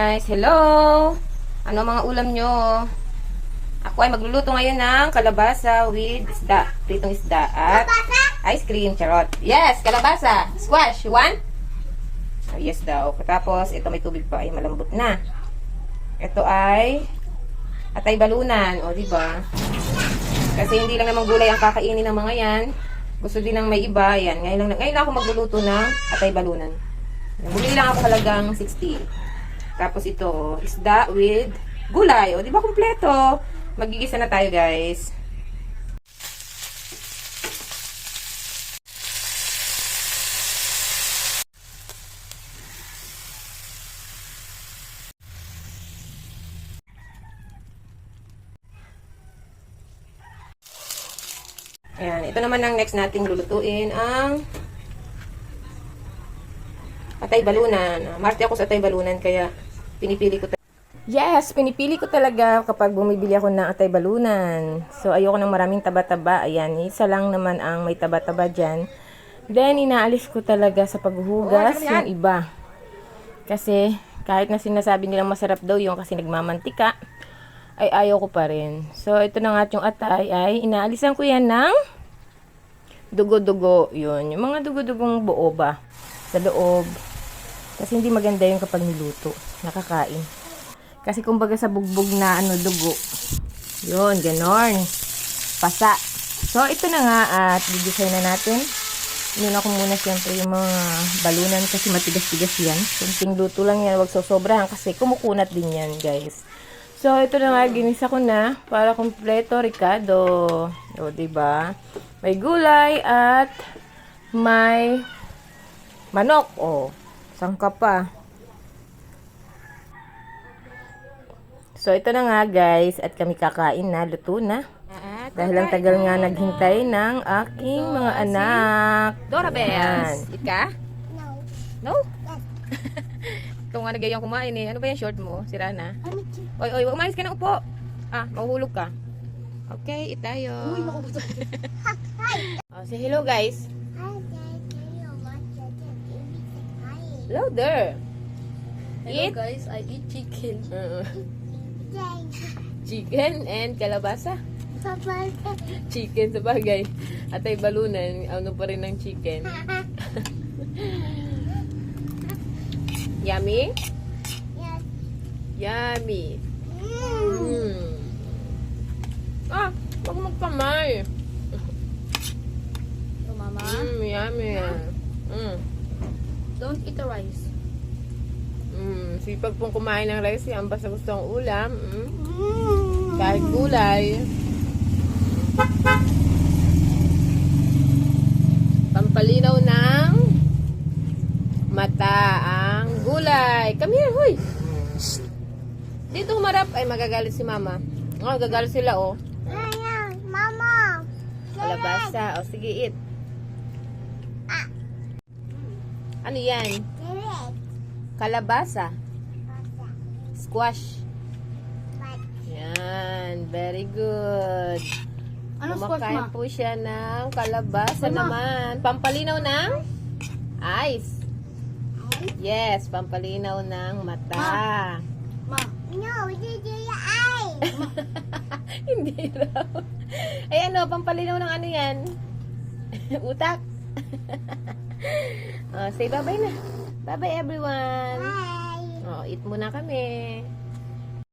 guys! Hello! Ano mga ulam nyo? Ako ay magluluto ngayon ng kalabasa with isda. Pritong isda at ice cream, charot. Yes! Kalabasa! Squash! You want? Oh, yes daw. Tapos, ito may tubig pa ay malambot na. Ito ay atay balunan. O, diba? Kasi hindi lang naman gulay ang kakainin ng mga yan. Gusto din ng may iba. Yan. Ngayon lang ako magluluto ng atay balunan. Bumili lang ako halagang 60. Tapos ito, isda with gulay. O, di ba kumpleto? Magigisa na tayo, guys. Ayan, ito naman ang next nating lulutuin ang atay balunan. Marte ako sa atay balunan kaya pinipili ko Yes, pinipili ko talaga kapag bumibili ako ng atay balunan. So, ayoko ng maraming taba-taba. Ayan, isa lang naman ang may taba-taba dyan. Then, inaalis ko talaga sa paghuhugas yung iba. Kasi, kahit na sinasabi nilang masarap daw yung kasi nagmamantika, ay ayaw ko pa rin. So, ito na nga yung atay ay inaalisan ko yan ng dugo-dugo. Yun, yung mga dugo-dugong buo ba sa loob. Kasi hindi maganda yung kapag niluto. Nakakain. Kasi kumbaga sa bugbog na dugo. Yun, ganon. Pasa. So, ito na nga at didesign na natin. Inuna ko muna siyempre yung mga balunan kasi matigas-tigas yan. Kunting luto lang yan. Huwag sosobrahan kasi kumukunat din yan, guys. So, ito na nga. Ginisa ko na para kompleto, Ricardo. O, diba? May gulay at may manok. O, sangka pa. So, ito na nga guys. At kami kakain na. Luto na. Dahil ang tagal nga naghintay ng aking mga anak. Dora Bells. Ika? No. No? Ikaw nga nagayang kumain eh. Ano ba yung short mo? Sira na? Oy, umayos ka na upo. Mahuhulog ka. Okay, itayo. Uy, nakabusok. Oh, say hello guys. Hi guys, can you watch the Louder. Hello Eat. guys, I eat chicken. Chicken and kalabasa. Papa. Chicken sa bagay. Atay balunan. Ano pa rin ng chicken. Yummy? Yes. Yummy. Wag magkamay. So mama, Yummy. don't eat the rice. Sipag pong kumain ng rice yan. Basta gusto ang ulam. Kahit gulay. Pampalinaw ng mata ang gulay. Come here, huy. Dito humarap. Ay, magagalit si mama. Magagalit sila, oh. Ayan, Mama. Kalabasa. O, sige, eat. Ano yan? Direct. Kalabasa. Squash. But Yan. Very good. Ano squash Kumakain ma? po siya ng kalabasa Ano? naman. Pampalinaw ng eyes. Yes, pampalinaw ng mata. Ma, no, did your eye? Hindi raw. Ay ano, pampalinaw ng ano yan? Utak. Say bye-bye na. Bye-bye everyone. Bye. Eat muna kami.